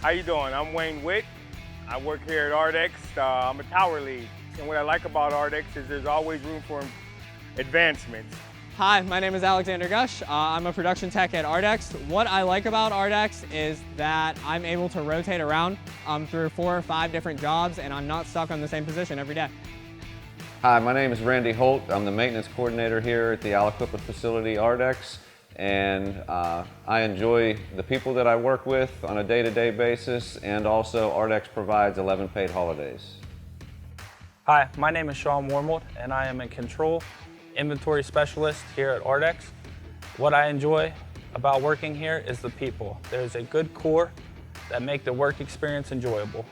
How you doing? I'm Wayne Witt. I work here at ARDEX. I'm a tower lead. And what I like about ARDEX is there's always room for advancements. Hi, my name is Alexander Gush. I'm a production tech at ARDEX. What I like about ARDEX is that I'm able to rotate around through 4 or 5 different jobs, and I'm not stuck on the same position every day. Hi, my name is Randy Holt. I'm the maintenance coordinator here at the Aliquippa facility, ARDEX, and I enjoy the people that I work with on a day-to-day basis, and also ARDEX provides 11 paid holidays. Hi, my name is Sean Wormold, and I am a control inventory specialist here at ARDEX. What I enjoy about working here is the people. There's a good core that make the work experience enjoyable.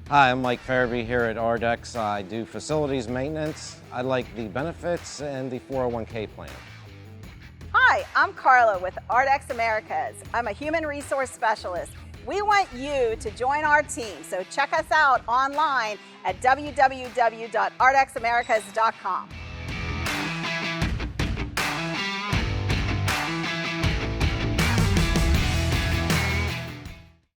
Hi, I'm Mike Farabee here at ARDEX. I do facilities maintenance. I like the benefits and the 401k plan. Hi, I'm Carla with ARDEX Americas. I'm a human resource specialist. We want you to join our team, so check us out online at www.ardexamericas.com.